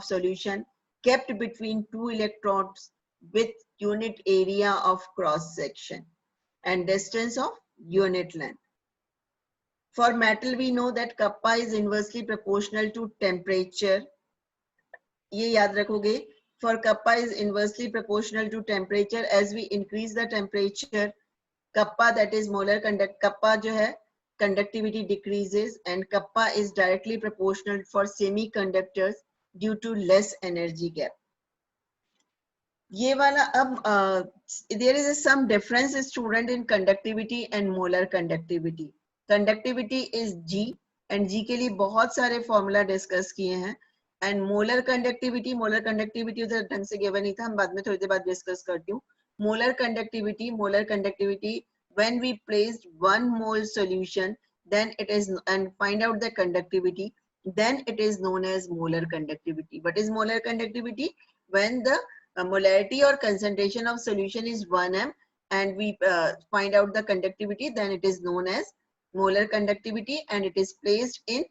solution kept between two electrodes with unit area of cross section and distance of unit length. For metal, we know that kappa is inversely proportional to temperature. ये याद रखोगे. For kappa is inversely proportional to temperature. As we increase the temperature, kappa, that is molar kappa जो है conductivity decreases, and kappa is directly proportional for semiconductors due to less energy gap. ये वाला अब there is some difference, student, in conductivity and molar conductivity. Conductivity is G, and G के लिए बहुत सारे formula discuss किए हैं. And molar conductivity उधर ढंग से गिवन नहीं था, हम बाद में थोड़ी देर बाद डिस्कस करती हूँ. Molar conductivity when we placed 1 mole solution, then it is, and find out the conductivity, then it is known as molar conductivity. What is molar conductivity? When the molarity or concentration of solution is 1 m and we find out the conductivity, then it is known as molar conductivity, and it is placed in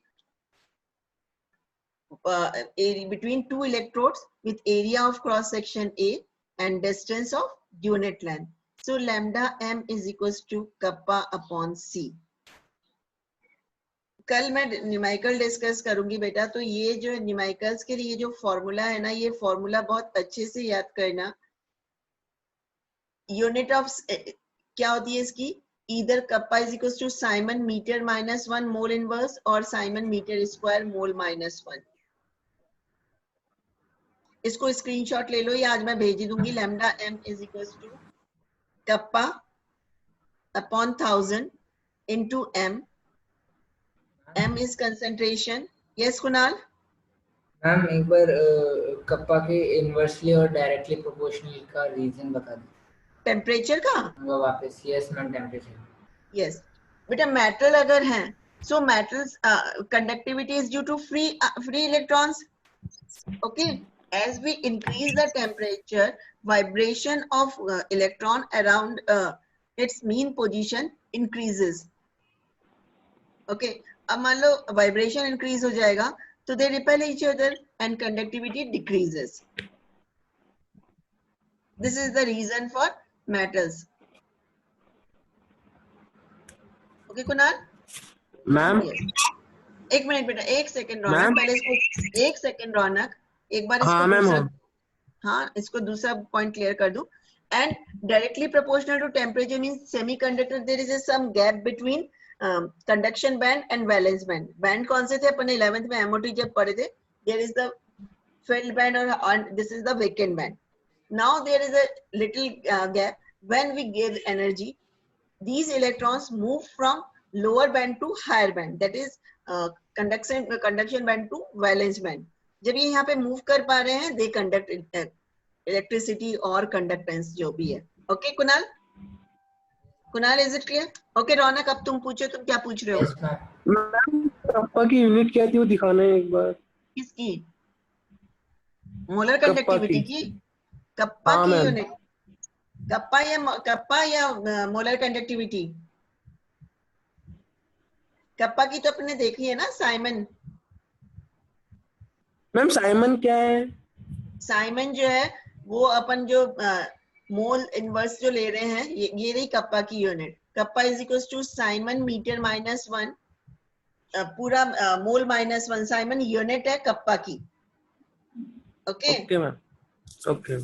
between two electrodes with area of cross section A and distance of unit length. So lambda m is equals to kappa upon C. कल मैं numerical discuss करूंगी बेटा, तो ये जो numericals के लिए जो फॉर्मूला है ना, ये फॉर्मूला बहुत अच्छे से याद करना. यूनिट ऑफ क्या होती है इसकी? either kappa is equals to Simon meter minus 1 mole inverse or Simon meter square mole minus 1. इसको स्क्रीनशॉट ले लो, ये आज मैं भेज दूंगी. lambda m is equals to kappa upon 1000 into m. m is concentration. Yes Kunal? Ma'am एक बार kappa के इनवर्सली और डायरेक्टली प्रोपोर्शनल का रीजन बता दो. टेम्परेचर का वो वापस. Yes ma'am, temperature. यस बेटा, मेटल अगर है, so metals conductivity is due to free electrons. Okay, as we increase the temperature, vibration of electron around its mean position increases. Okay, अब मान लो vibration increase हो जाएगा, तो they repel each other and conductivity decreases. This is the reason for metals. Okay Kunal? Ma'am एक minute बेटा, एक second रौनक, पहले इसको एक सेकंड रौनक, एक बार इसको दूसरा, हाँ इसको दूसरा पॉइंट क्लियर कर दूं. And directly proportional to temperature means semiconductor there is some gap between conduction band and valence band. Band कौन से थे अपन 11th में एमओटी जब पढ़े थे? There is the filled band or this is the vacant band. Now there is a little gap. When we give energy, these electrons move from lower band to higher band, that is conduction band to valence band. जब ये यहाँ पे move कर पा रहे हैं, they conduct electricity और conductance जो भी है. Okay Kunal? Kunal is it clear? Okay Raunak, अब तुम पूछो, तुम क्या पूछ रहे हो? मैम कप्पा की यूनिट क्या थी वो दिखाना है एक बार. किसकी? मोलर कंडक्टिविटी की? कप्पा हाँ, की यूनिट? कप्पा या मोलर कंडक्टिविटी? कप्पा की तो अपने देखी है ना, साइमन. मैम साइमन क्या है? साइमन जो है वो अपन जो मोल इनवर्स जो ले रहे हैं, ये रही कप्पा की unit. Kappa is equals to siemens metre minus 1 पूरा मोल माइनस 1. साइमन यूनिट है कप्पा की. Okay okay ma'am. Okay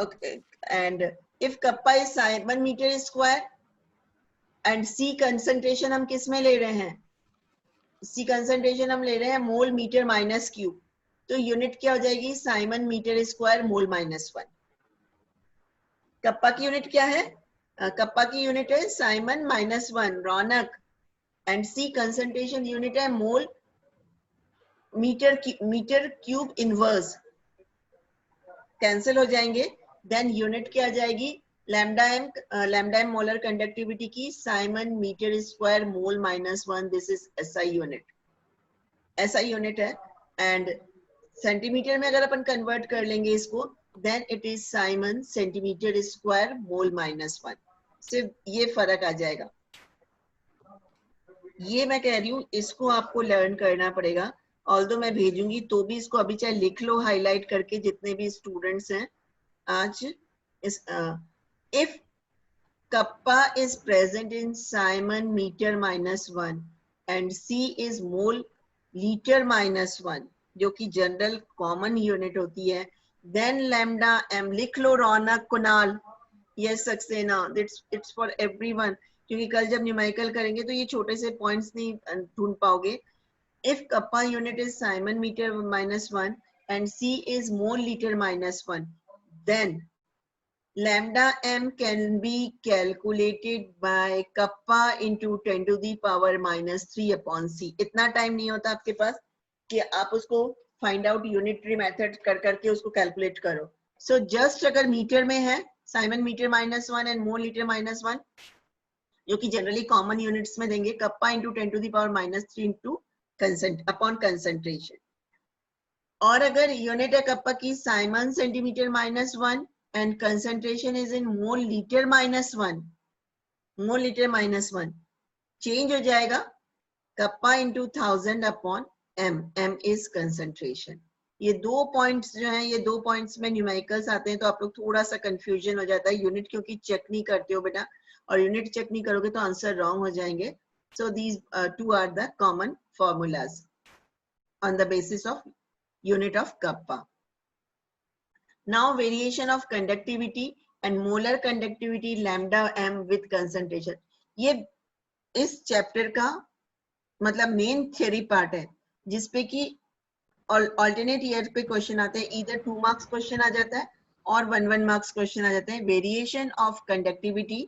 okay. And if kappa is siemens metre square and C concentration हम किस में ले रहे हैं? सी कंसंट्रेशन हम ले रहे हैं मोल मीटर माइनस क्यूब, तो यूनिट क्या हो जाएगी? Siemens metre square mole minus 1. Kappa की यूनिट क्या है? कप्पा की यूनिट है siemens minus 1 Raunak, and C concentration unit है mole metre cube inverse. Cancel हो जाएंगे, देन यूनिट क्या आ जाएगी? लैम्डा एम मोलर कंडक्टिविटी की siemens metre square mole minus 1. This is SI unit. SI unit है. एंड सेंटीमीटर में अगर अपन कन्वर्ट कर लेंगे इसको, then it is siemens centimetre square mole minus 1. सिर्फ ये फर्क आ जाएगा. ये मैं कह रही हूँ, इसको आपको लर्न करना पड़ेगा. ऑल्दो मैं भेजूंगी तो भी इसको अभी चाहे लिख लो हाईलाइट करके, जितने भी स्टूडेंट्स हैं आज. इस if kappa is present in Simon meter -1 and C is mole liter -1, जो कि जनरल कॉमन यूनिट होती है, then lambda m. लिख लो Raunak, Kunal, yes Saxena, it's for everyone, क्योंकि कल जब न्यूमेरिकल करेंगे तो ये छोटे से पॉइंट्स नहीं ढूंढ पाओगे. If kappa unit is Simon meter -1 and C is mole liter -1, then lambda m can be calculated by kappa into 10 to the power -3 upon C. इतना टाइम नहीं होता आपके पास कि आप उसको फाइंड आउट यूनिटरी मेथड कर करके उसको कैलकुलेट करो. सो जस्ट अगर मीटर में है siemens metre -1 and mole litre -1, जो कि जनरली कॉमन यूनिट्स में देंगे, kappa into 10 to the power -3 into upon concentration. और अगर यूनिट है कप्पा की siemens centimetre -1 and concentration is in mole liter -1, mole liter -1, change हो जाएगा kappa into 1000 upon m. m is concentration. ये दो पॉइंट्स जो हैं, ये दो पॉइंट्स में न्यूमेरिकल्स आते हैं तो आप लोग थोड़ा सा कंफ्यूजन हो जाता है. यूनिट क्योंकि चेक नहीं करते हो बेटा, और यूनिट चेक नहीं करोगे तो आंसर रॉन्ग हो जाएंगे. So these two are the common formulas on the basis of unit of kappa. Now variation of conductivity and molar conductivity lambda m with concentration. ये इस चैप्टर का मतलब मेन थ्योरी पार्ट है, जिसपे कि alternate year पे question आते हैं. इधर 2 मार्क्स क्वेश्चन आ जाता है और 1 मार्क्स क्वेश्चन आ जाते हैं. Variation of conductivity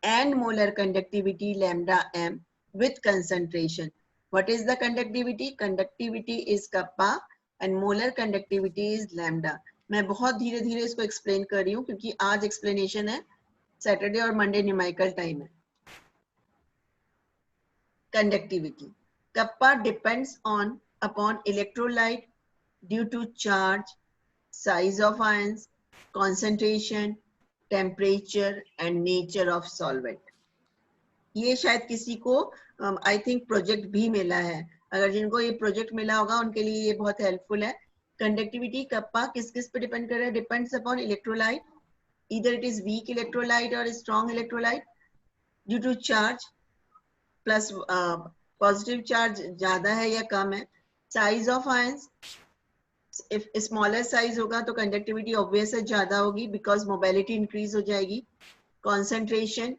and molar conductivity lambda m with concentration. What is the conductivity? Conductivity is kappa and molar conductivity is lambda. मैं बहुत धीरे धीरे इसको एक्सप्लेन कर रही हूँ क्योंकि आज एक्सप्लेनेशन है, सैटरडे और मंडे न्यूमेरिकल टाइम है. Conductivity. Kappa depends on upon electrolyte due to charge, size of ions, concentration, temperature and nature of solvent. ये शायद किसी को आई थिंक प्रोजेक्ट भी मिला है. अगर जिनको ये प्रोजेक्ट मिला होगा उनके लिए ये बहुत हेल्पफुल है. कंडक्टिविटी कप्पा किस किस पे डिपेंड कर रहा है? Depends upon electrolyte, either it is weak electrolyte और strong electrolyte, due to charge, plus positive charge ज्यादा है या कम है, size of ions, if smaller size होगा तो कंडक्टिविटी ऑब्वियस है ज्यादा होगी बिकॉज मोबिलिटी इंक्रीज हो जाएगी, concentration,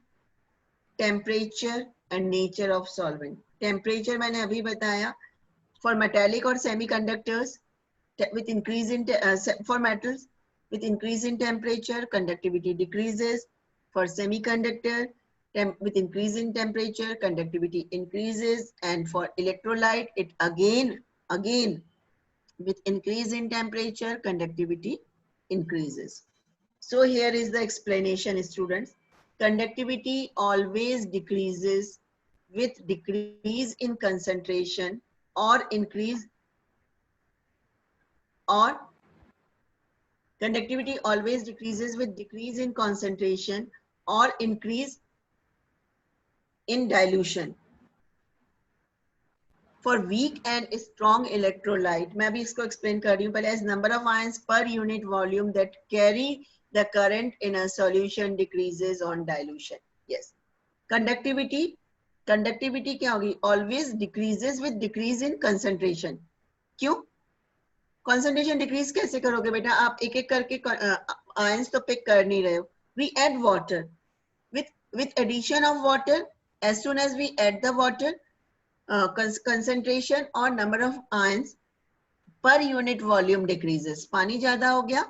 temperature and nature of solvent. Temperature मैंने अभी बताया. फॉर मेटालिक और semiconductors, with increase in for metals, with increase in temperature conductivity decreases. For semiconductor, with increase in temperature conductivity increases, and for electrolyte it again with increase in temperature conductivity increases. So here is the explanation, students. Conductivity always decreases with decrease in concentration or increase, or conductivity always decreases with decrease in concentration or increase in dilution. For weak and strong electrolyte, मैं भी इसको explain कर रही हूँ पहले. As number of ions per unit volume that carry the current in a solution decreases on dilution. Yes. Conductivity क्या होगी? Always decreases with decrease in concentration. क्यों? कंसंट्रेशन डिक्रीज कैसे करोगे बेटा? आप एक एक करके आयंस तो पिक कर नहीं रहे हो. We add water, with addition of water, as soon as we add the water, concentration or number of ions per unit volume decreases. पानी ज्यादा हो गया,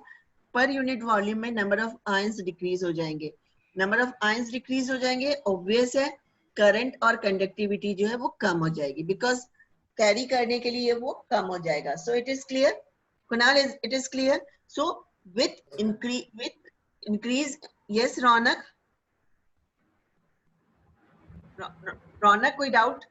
per unit volume में number of ions decrease हो जाएंगे. number of ions decrease हो जाएंगे, obvious है current और conductivity जो है वो कम हो जाएगी because कैरी करने के लिए वो कम हो जाएगा. So it is clear, Kunal, it is clear. So with increase, yes Ronak, कोई doubt?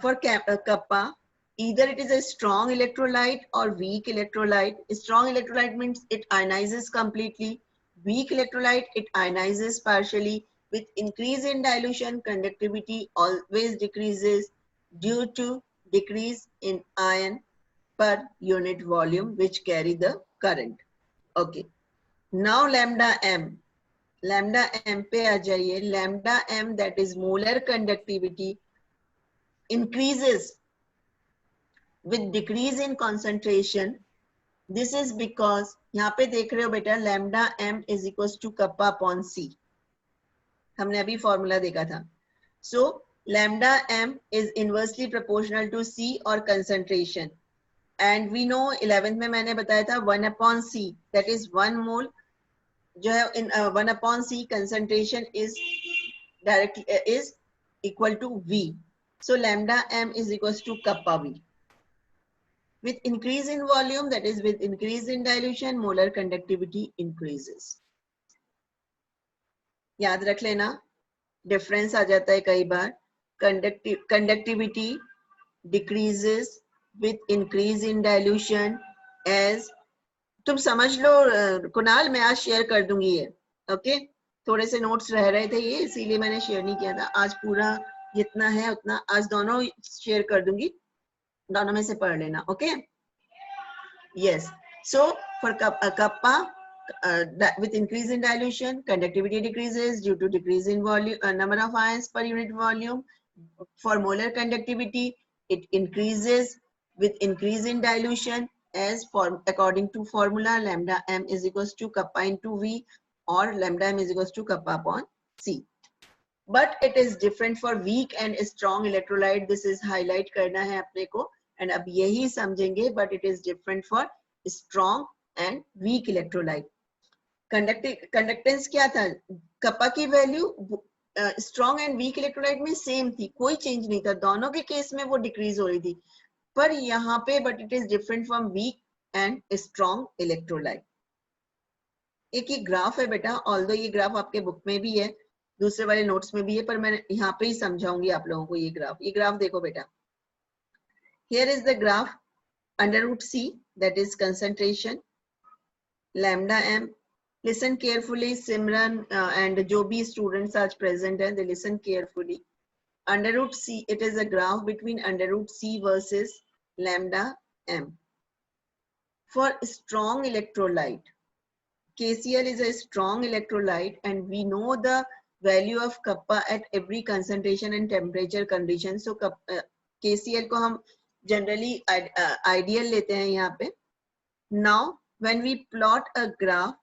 For kappa, either it is a strong electrolyte or weak electrolyte. Strong electrolyte means it ionizes completely. weak electrolyte, it ionizes partially. With increase in dilution, conductivity always decreases due to decrease in ion per unit volume which carry the current. Okay. Now lambda m. Lambda m पे आ जाइए. Lambda m, that is molar conductivity, increases with decrease in concentration. This is because यहाँ पे देख रहे हो बेटा, lambda m is equals to kappa upon c. हमने अभी फॉर्मूला देखा था. So lambda m is inversely proportional to c or concentration. And we know 11th में मैंने बताया था 1 upon c, that is 1 mole जो है in 1 upon c concentration is directly is equal to v. So lambda m is equals to kappa v. With increase in volume, that is with increase in dilution, molar conductivity increases. याद रख लेना, difference आ जाता है कई बार. Conductivity decreases with increase in dilution as, तुम समझ लो कुणाल, मैं आज शेयर कर दूंगी ये. ओके, थोड़े से नोट्स रह रहे थे ये, इसीलिए मैंने शेयर नहीं किया था. आज पूरा जितना है उतना आज दोनों शेयर कर दूंगी, दोनों में से पढ़ लेना. Okay, yes. So for kappa, with increase in dilution, conductivity decreases due to decrease in volume, number of ions per unit volume. For molar conductivity, it increases with increase in dilution as according to formula lambda m is equals to kappa into v, or lambda m is equals to kappa upon c. But it is different for weak and strong electrolyte. This is highlight करना है अपने को, and अब यही समझेंगे. But it is different for strong and weak electrolyte. Conductance क्या था? kappa की value strong and weak electrolyte में सेम थी, कोई चेंज नहीं था. दोनों के केस में वो डिक्रीज हो रही थी. पर यहाँ पे but it is different from weak and strong electrolyte. एक ये ग्राफ है बेटा, ऑल्दो ये ग्राफ आपके बुक में भी है, दूसरे वाले नोट्स में भी है, पर मैं यहाँ पे ही समझाऊंगी आप लोगों को. ये ग्राफ देखो बेटा. Here is the graph under root C, that is concentration, lambda M. Listen carefully, Simran, and जो भी students आज present हैं, they listen carefully. Under root C, it is a graph between under root C versus lambda m. For strong electrolyte, KCl is a strong electrolyte, and we know the value of kappa at every concentration and temperature condition. So KCl को हम generally ideal लेते हैं यहाँ पे. Now, when we plot a graph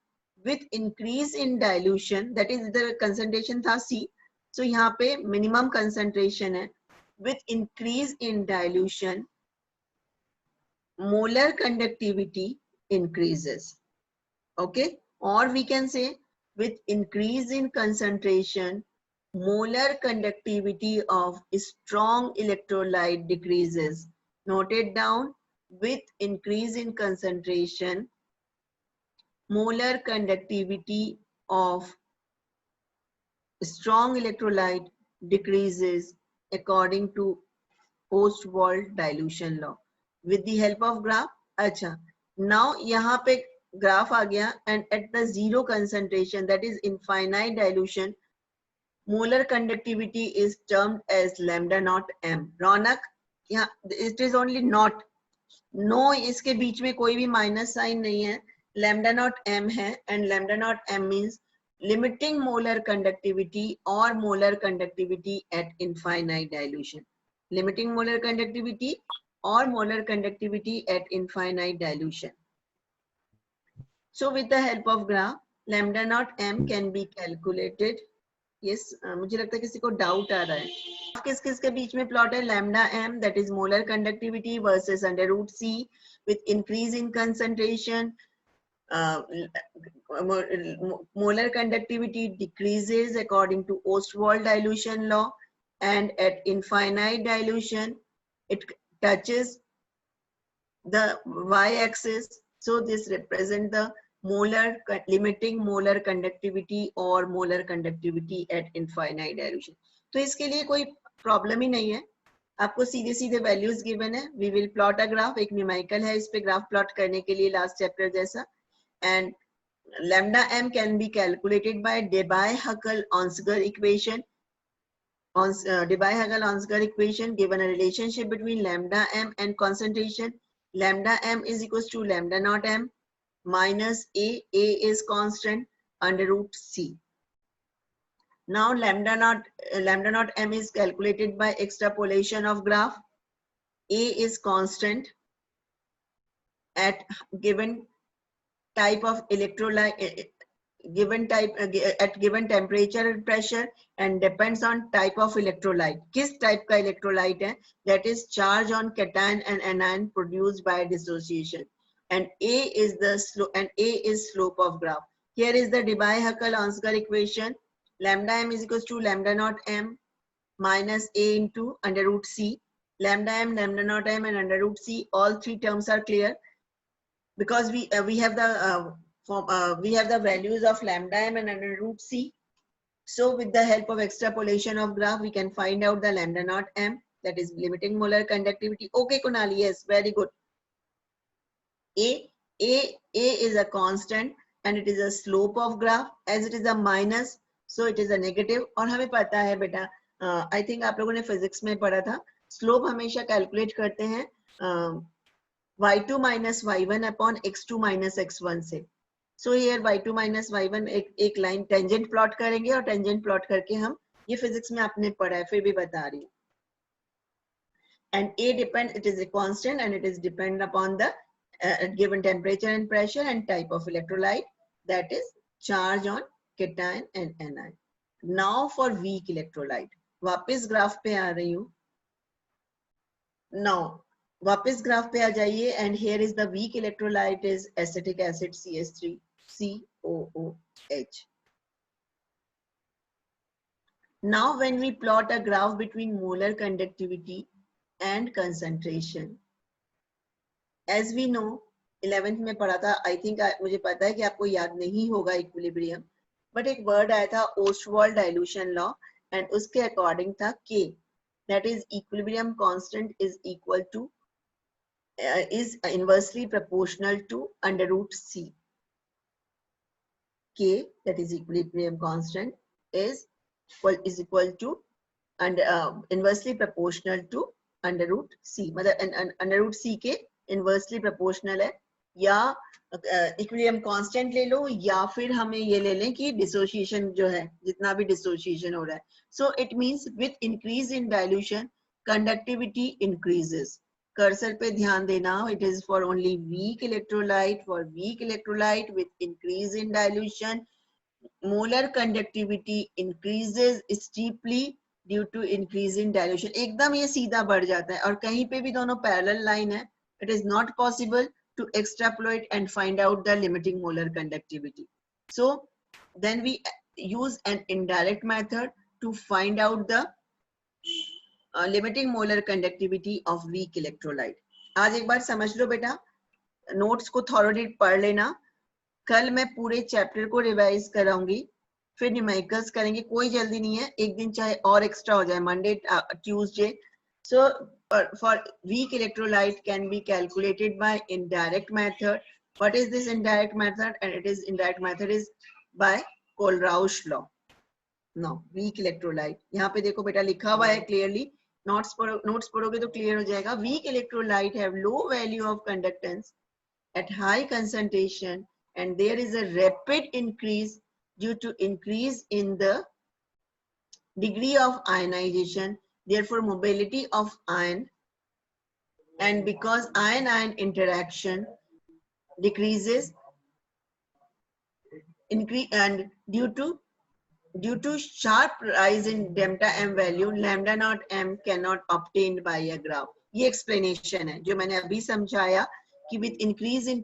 with increase in dilution, that is the concentration था C, so यहाँ पे minimum concentration है. With increase in dilution, molar conductivity increases. Okay, or we can say with increase in concentration, molar conductivity of strong electrolyte decreases. Note it down. With increase in concentration, molar conductivity of strong electrolyte decreases according to Ostwald dilution law. With the help of graph, अच्छा, now यहाँ पे graph आ गया, and at the zero concentration, that is infinite dilution, molar conductivity is termed as lambda naught m. रौनक, यहाँ it is only not, no, इसके बीच में कोई भी minus sign नहीं है. lambda naught m है, and lambda naught m means limiting molar conductivity or molar conductivity at infinite dilution. Limiting molar conductivity or molar conductivity at infinite dilution. So with the help of graph, lambda naught m can be calculated. Yes, मुझे लगता है किसी को doubt आ रहा है. किस किस के बीच में प्लॉट है? lambda m, that is molar conductivity, versus under root c. With increase in concentration, molar conductivity decreases according to Ostwald dilution law, and at infinite dilution it touches the y-axis. So this represents the molar limiting molar conductivity or molar conductivity at infinite dilution. तो इसके लिए कोई problem ही नहीं है, आपको सीधे सीधे values given है. We will plot a graph, एक न्यूमेरिकल है इस पे ग्राफ प्लॉट करने के लिए लास्ट चैप्टर जैसा. And lambda m can be calculated by Debye-Huckel-Onsager equation. Debye-Huckel-Onsager equation given a relationship between lambda m and concentration. Lambda m is equals to lambda naught m minus a is constant, under root c. Now lambda naught m is calculated by extrapolation of graph. A is constant at given type of electrolyte, at given temperature and pressure, and depends on type of electrolyte. किस type का electrolyte है? That is charge on cation and anion produced by dissociation. And A is the slope of graph. Here is the Debye-Huckel-Onsager equation. Lambda m is equals to lambda naught m minus a into under root c. Lambda m, lambda naught m, and under root c. All three terms are clear because we have the values of lambda m and under root c. So with the help of extrapolation of graph, we can find out the lambda naught m, that is limiting molar conductivity. Okay, Kunali, yes, very good. A is a constant and it is a slope of graph. As it is a minus, so it is a negative. और हमें पता है बेटा, I think आप लोगों ने physics में पढ़ा था, slope हमेशा calculate करते हैं y2 minus y1 upon x2 minus x1 से. So here y2 minus y1 एक line tangent plot करेंगे और tangent plot करके हम, ये physics में आपने पढ़ा है, फिर भी बता रही हूँ. And A depends, it is a constant and it is depend upon the given temperature and pressure and type of electrolyte, that is charge on cation and anion. Now for weak electrolyte, वापस graph पे आ रही हूँ. Now वापस graph पे आ जाइए, and here is the weak electrolyte is acetic acid CH3COOH. Now when we plot a graph between molar conductivity and concentration, as we know 11th में पढ़ा था, I think मुझे पता है कि आपको याद नहीं होगा equilibrium, but एक word आया था Ostwald dilution law, and उसके according था K, that is equilibrium constant is equal to is inversely proportional to under root C. K, that is equilibrium constant, is equal to and inversely proportional to under root C. मतलब under root C के inversely proportional है, या equilibrium constant ले लो, या फिर हमें ये ले लें कि dissociation जो है, जितना भी dissociation हो रहा है. So it means with increase in dilution, conductivity increases. Cursor पे ध्यान देना, it is for only weak electrolyte. For weak electrolyte with increase in dilution, molar conductivity increases steeply due to increase in dilution. एकदम ये सीधा बढ़ जाता है, और कहीं पे भी दोनों parallel line है, it is not possible to extrapolate and find out the limiting molar conductivity. So then we use an indirect method to find out the limiting molar conductivity of weak electrolyte. आज एक बार समझ लो बेटा, notes को thoroughly पढ़ लेना. कल मैं पूरे चैप्टर को रिवाइज कराऊंगी, फिर न्यूमेरिकल्स करेंगे. कोई जल्दी नहीं है, एक दिन चाहे और एक्स्ट्रा हो जाए, Monday Tuesday. So for weak electrolyte can be calculated by indirect method. What is this indirect method? And it is indirect method is by Kohlrausch law. Now weak electrolyte, यहाँ पे देखो बेटा लिखा हुआ है clearly. नोट्स पढ़ोगे तो clear हो जाएगा. Weak electrolyte have low value of conductance at high concentration, and there is a rapid increase due to increase in the degree of ionization, therefore mobility of ion, and because ion-ion interaction decreases, and due to sharp rise in delta m value, lambda naught m cannot obtained by a graph. ये explanation है जो मैंने अभी समझाया कि with increase in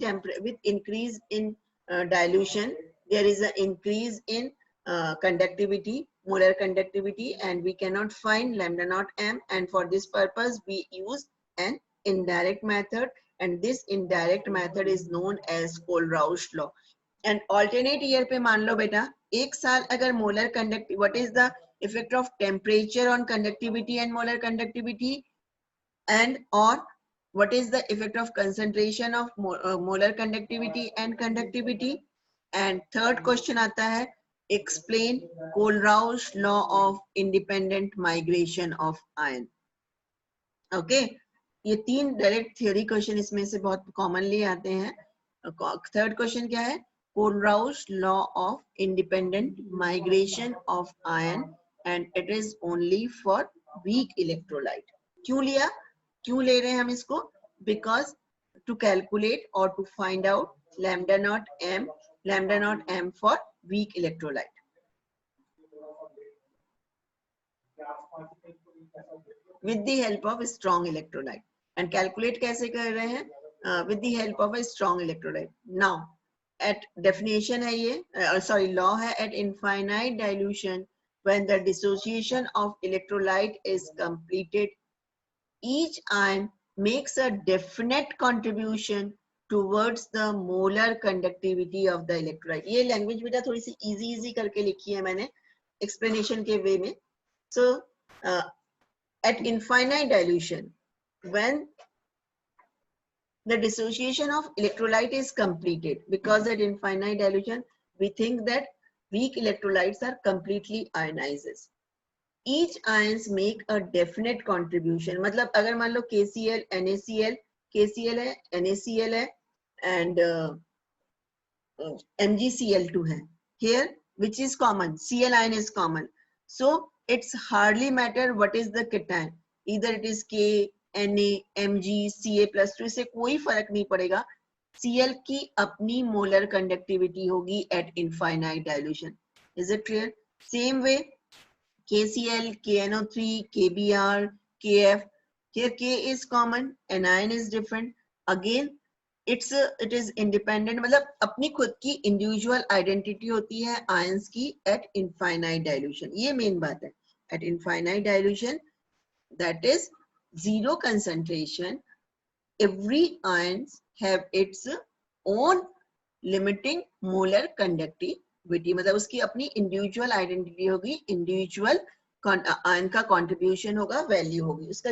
dilution there is an increase in conductivity, molar conductivity, and we cannot find lambda naught m, and for this purpose we use an indirect method, and this indirect method is known as Kohlrausch law. And alternate year पे मान लो बेटा, एक साल अगर molar conductivity, what is the effect of temperature on conductivity and molar conductivity, and or what is the effect of concentration of molar conductivity and conductivity. And third question आता है explain Kohlrausch law of independent migration of ion. Okay, ये तीन direct theory question इसमें से बहुत commonly आते हैं। Third question क्या है? Kohlrausch law of independent migration of ion and it is only for weak electrolyte. क्यों लिया, क्यों ले रहे हैं हम इसको? बिकॉज टू कैलकुलेट और to find out lambda not M for weak electrolyte. with the help of a strong electrolyte and calculate कैसे कर रहे हैं? With the help of a strong electrolyte. Now at definition है ये law है at infinite dilution when the dissociation of electrolyte is completed each ion makes a definite contribution towards the molar conductivity of the electrolyte. ये language बेटा थोड़ी सी easy करके लिखी है मैंने explanation के way में. So at infinite dilution, when the dissociation of electrolyte is completed, because at infinite dilution we think that weak electrolytes are completely ionized. Each ions make a definite contribution. मतलब अगर मान लो KCl, NaCl, KCl है, NaCl है, and MgCl2 है. Here, which is common? Cl ion is common. So it's hardly matter what is the cation. Either it is K, Na, Mg, Ca+2, इससे कोई फर्क नहीं पड़ेगा. Cl की अपनी molar conductivity होगी at infinite dilution. Is it clear? Same way, KCl, KNO3, KBr, KF. Here K is common, anion is different. Again, it is independent. मतलब अपनी खुद की individual identity होती है ions की at infinite dilution. ये main बात है. At infinite dilution, that is zero concentration, every ions have its own limiting molar conductivity. मतलब उसकी अपनी individual identity होगी, individual ion का contribution होगा, value होगी, उसका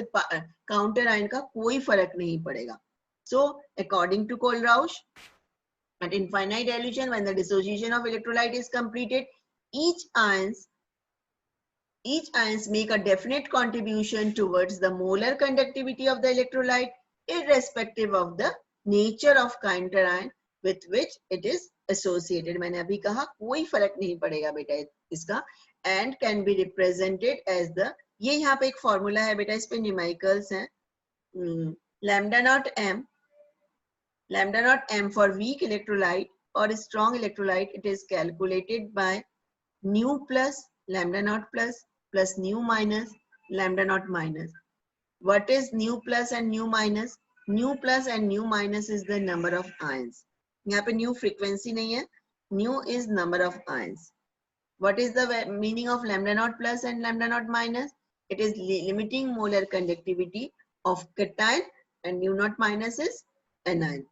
counter ion का कोई फर्क नहीं पड़ेगा. So according to Kohlrausch, at infinite dilution, when the dissociation of electrolyte is completed, each ions make a definite contribution towards the molar conductivity of the electrolyte, irrespective of the nature of counter ion with which it is associated. मैंने अभी कहा कोई फर्क नहीं पड़ेगा बेटा इसका, and can be represented as the, ये यहाँ पे एक फॉर्मूला है बेटा, इस पे न्यूमेरिकल्स हैं. lambda naught m for weak electrolyte or strong electrolyte, it is calculated by nu plus lambda naught plus nu minus lambda naught minus. What is nu plus and nu minus? Nu plus and nu minus is the number of ions. यहाँ पे nu frequency नहीं है, nu is number of ions. What is the meaning of lambda naught plus and lambda naught minus? It is limiting molar conductivity of cation and nu naught minus is anion.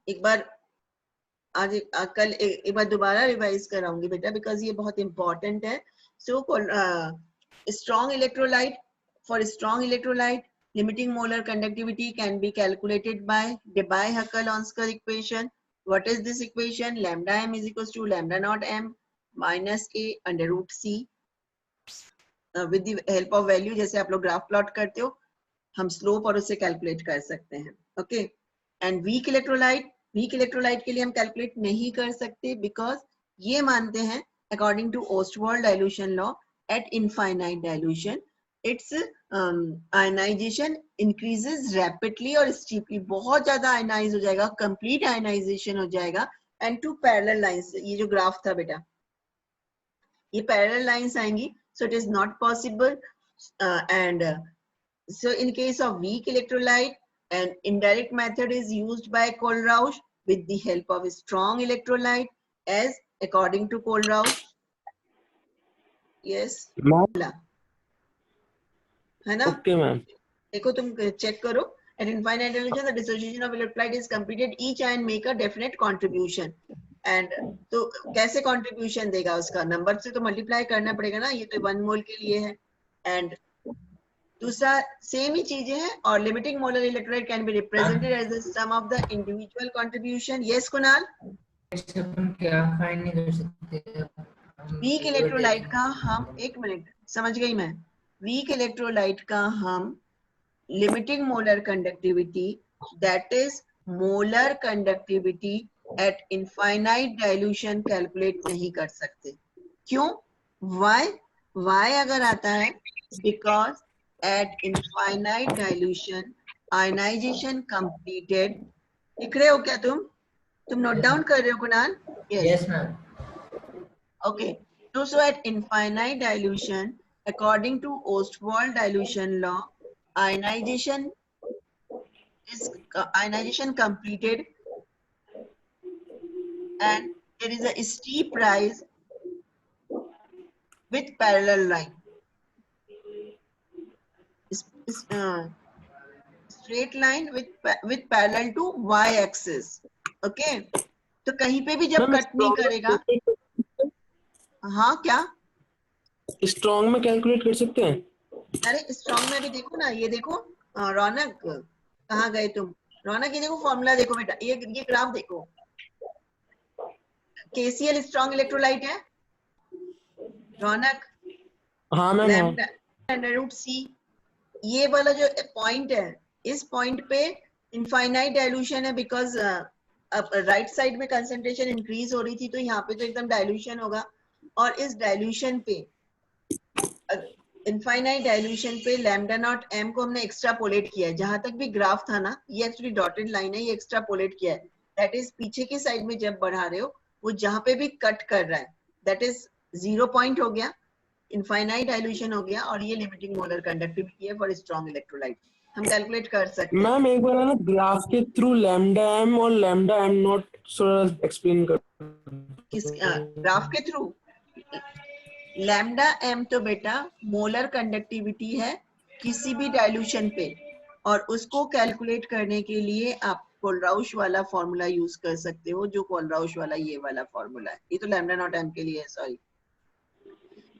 एक बार आज कल एक बार दोबारा revise कराऊंगी बेटा, because ये बहुत important है. So strong electrolyte, for strong electrolyte, limiting molar conductivity can be calculated by Debye-Huckel-Onsker equation. What is this equation? Lambda m is equals to lambda naught m minus a under root c. With the help of value, जैसे आप लोग graph plot करते हो, हम slope और उससे calculate कर सकते हैं. ओके, एंड वीक इलेक्ट्रोलाइट के लिए हम कैलकुलेट नहीं कर सकते, बिकॉज ये मानते हैं according to Ostwald dilution law, at infinite dilution, its ionization increases rapidly और steeply. बहुत ज्यादा ionize हो जाएगा, complete ionization हो जाएगा, and two parallel lines. ये जो ग्राफ था बेटा, ये parallel lines आएंगी, so it is not possible. So in case of weak electrolyte, an indirect method is used by Kohlrausch with the help of a strong electrolyte, as according to Kohlrausch. Yes, है ना? Okay, ma'am. देखो तुम check करो. At infinite dilution, the dissociation of electrolyte is completed. Each ion make a definite contribution. And तो कैसे contribution देगा उसका? Number से तो मल्टीप्लाई करना पड़ेगा ना. ये तो 1 मोल के लिए है. And दूसरा सेम ही चीजें हैं. और limiting molar electrolyte can be represented as the sum of the individual contribution. Yes, Kunal? से अपन क्या फाइंड नहीं कर सकते? वीक इलेक्ट्रोलाइट का हम, एक मिनट, समझ गई मैं, वीक इलेक्ट्रोलाइट का हम limiting molar conductivity, that is molar conductivity at infinite dilution calculate नहीं कर सकते। क्यों? वाई अगर आता है, because at infinite dilution ionisation completed. लिख रहे हो क्या तुम नोट डाउन कर रहे हो Kunal? Yes ma'am. Okay, so at infinite dilution, according to Ostwald dilution law, ionization ionization completed, and there is a steep rise with parallel line. Straight line with parallel to y-axis. Okay, तो कहीं पे भी जब ma'am cut नहीं करेगा, हाँ क्या? Strong में कैलकुलेट कर सकते हैं? अरे स्ट्रॉन्ग में भी देखो ना, ये देखो रौनक, कहाँ गए तुम? रौनक ये देखो फॉर्मूला देखो बेटा, ये ग्राफ देखो, KCl स्ट्रॉन्ग इलेक्ट्रोलाइट है रौनक, हाँ मैम, हाँ। लैम्डा अंडर रूट सी, ये वाला जो पॉइंट है, इस पॉइंट पे इनफाइनाइट डाइल्यूशन है, बिकॉज राइट साइड में कंसंट्रेशन इंक्रीज हो रही थी, तो यहाँ पे तो एकदम डाइल्यूशन होगा, और इस डाइल्यूशन पे इनफाइनाइट डाइल्यूशन पे लैम्डा नॉट एम को हमने एक्स्ट्रापोलेट किया है। जहां तक भी ग्राफ था ना, ये एक्चुअली डॉटेड लाइन है, ये एक्स्ट्रापोलेट किया है, दैट इज पीछे की साइड में जब बढ़ा रहे हो, वो जहां पे भी कट कर रहा है, दैट इज 0 पॉइंट हो गया, इनफाइनाइट डाइल्यूशन हो गया, और ये लिमिटिंग मोलर कंडक्टिविटी है फॉर स्ट्रॉन्ग इलेक्ट्रोलाइट। हम कैलकुलेट कर सकते हैं। मैम एक बार है ना ग्राफ के थ्रू लैम्डा एम और लैम्डा एम नॉट थोड़ा एक्सप्लेन कर। किस ग्राफ के थ्रू? लैम्डा एम तो बेटा मोलर कंडक्टिविटी है किसी भी डाइल्यूशन पे, और उसको कैलकुलेट करने के लिए आप कोलराउश वाला फॉर्मूला यूज कर सकते हो, जो कोलराउश वाला ये वाला फॉर्मूला है, ये तो लैम्डा नॉट एम के लिए है, सॉरी।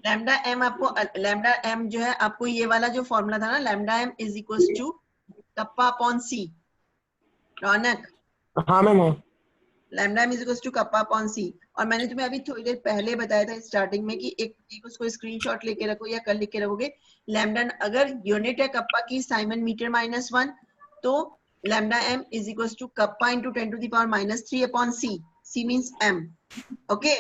लैम्डा एम आपको, लैम्डा एम जो है आपको ये वाला जो फॉर्मूला था ना, lambda M is equals to kappa upon C, Raunak, हाँ मैम, हाँ। Lambda M is equals to kappa upon C. और मैंने तुम्हें अभी थोड़ी देर पहले बताया था स्टार्टिंग में कि एक उसको स्क्रीनशॉट लेके रखो या कल लिख के रखोगे, लैम्डा अगर यूनिट है कप्पा की साइमन मीटर -1, तो lambda M is equals to kappa into 10 to the power -3 upon C, C means M. Okay,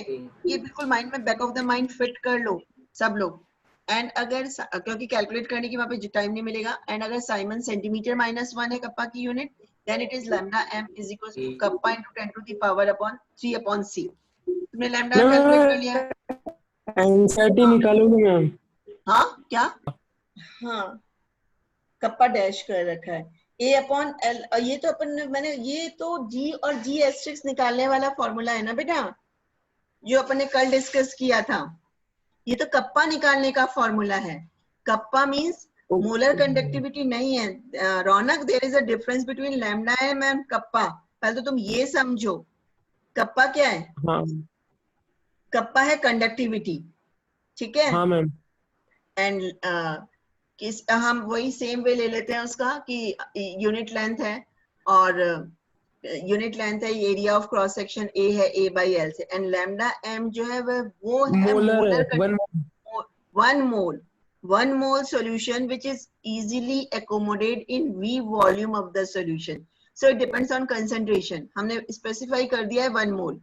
ये बिल्कुल माइंड में back of the mind fit कर लो सब लोग। एंड अगर क्योंकि कैलकुलेट करने की वहां पे टाइम नहीं मिलेगा, एंड अगर साइमन सेंटीमीटर -1 है कप्पा की unit, then it is lambda m is equals to kappa into 10 to the power upon 3 upon c. तुमने lambda m कैलकुलेट कर लिया? एनसीईआरटी निकालोगे मैम? हाँ क्या? हाँ, कप्पा डैश कर रखा है, a अपॉन l, ये तो मैंने ये तो g और g एस्ट्रिक्स निकालने वाला फॉर्मूला है ना बेटा, जो अपन ने कल डिस्कस किया था, ये तो कप्पा निकालने का फॉर्मूला है। कप्पा मींस मोलर कंडक्टिविटी नहीं है Raunak, there is a difference between lambda M and kappa. पहले तो तुम ये समझो, कप्पा क्या है? हाँ कप्पा है कंडक्टिविटी, ठीक है? हाँ मैम। एंड हम वही सेम वे ले लेते हैं उसका कि यूनिट लेंथ है, और यूनिट लेंथ है, area of cross section A है, ए बाई एल से, एंड लैम्डा एम जो है वो है मोलर है, molar, 1 mole solution which is easily accommodated in V volume of the solution. So it depends on concentration. हमने specify कर दिया है 1 mole.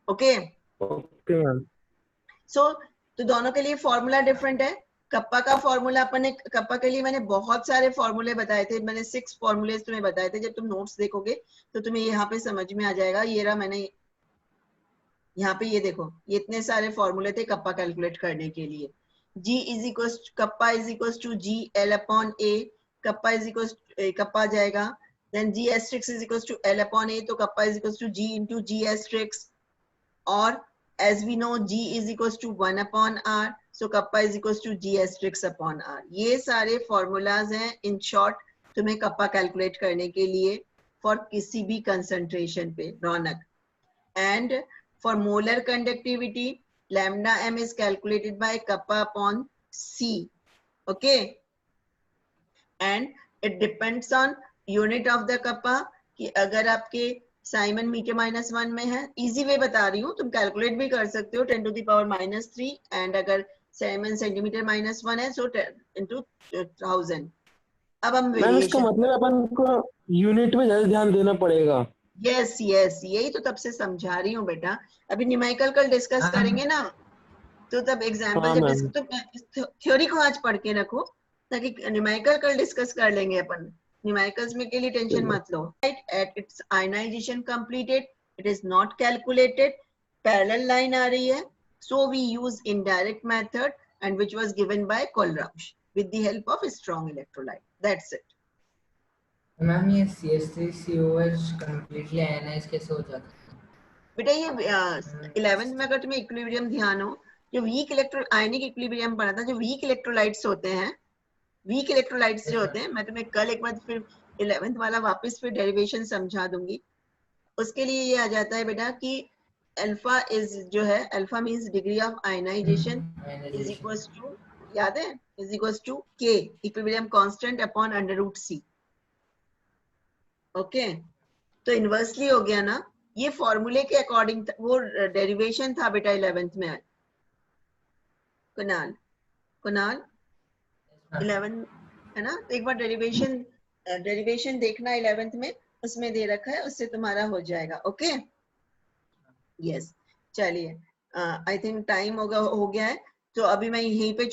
Okay? Okay ma'am. So तो दोनों के लिए फॉर्मूला डिफरेंट है। कप्पा का फॉर्मूला अपने, कप्पा के लिए मैंने बहुत सारे फॉर्मूले बताए थे, मैंने 6 फॉर्मूले तुम्हें बताए थे। जब तुम नोट्स देखोगे तो तुम्हें यहाँ पे समझ में आ जाएगा। ये रहा, मैंने यहाँ पे ये देखो, ये इतने सारे फॉर्मूले थे कप्पा कैलकुलेट करने के लिए। G is equals kappa is equals to G L upon A, kappa is equals kappa आ जाएगा, then G asterisk is equals to L upon A, तो kappa is equals to G into G asterisk, और as we know G is equals to 1 upon R, so kappa is equals to G asterisk upon R. ये सारे formulas हैं in short तुम्हें kappa calculate करने के लिए for किसी भी concentration पे, रौनक। And for molar conductivity, lambda m is calculated by kappa upon c. Okay, and it depends on unit of the kappa, कि अगर आपके साइमन मीटर -1 में है। इजी वे बता रही हूँ, तुम कैलकुलेट भी कर सकते हो 10⁻³ एंड अगर साइमन सेंटीमीटर -1 है सो 1000। अब हम मैम इसका वेरिएशन, मतलब अपन को यूनिट में ज्यादा ध्यान देना पड़ेगा। यस यस, यही तो तब से समझा रही हूँ बेटा। अभी न्यूमेरिकल कल डिस्कस करेंगे ना, तो तब एग्जाम्पल हाँ जब मैम। तो थ्योरी को आज पढ़ के रखो, ताकि न्यूमेरिकल कल डिस्कस कर लेंगे अपन। न्यूमेरिकल्स में के लिए टेंशन मत लो। At its ionization completed, it is not calculated, parallel line आ रही है, so we use indirect method and which was given by Kohlrausch with the help of strong electrolyte. That's it. Ma'am ये CH3COH completely ionise कैसे हो जाता है? बेटा ये 11th में अगर तुम्हें इक्विलिब्रियम ध्यान हो, जो वीक इलेक्ट्रो आयनिक इक्विलिब्रियम पढ़ा था, जो वीक इलेक्ट्रोलाइट्स होते हैं, वीक इलेक्ट्रोलाइट्स जो होते हैं, मैं तुम्हें कल एक बार फिर 11th वाला वापस फिर डेरिवेशन समझा दूंगी। उसके लिए ये आ जाता है बेटा कि अल्फा इज जो है, alpha means degree of ionisation is equals to, याद है, is equals to K equilibrium constant upon √C। Okay, तो इनवर्सली हो गया ना, ये फॉर्मूले के अकॉर्डिंग वो डेरिवेशन था बेटा 11th में। कुणाल, कुणाल 11 है ना, तो एक बार डेरिवेशन देखना 11th में, उसमें दे रखा है, उससे तुम्हारा हो जाएगा। ओके यस, चलिए आई थिंक टाइम हो गया है, तो अभी मैं यहीं पे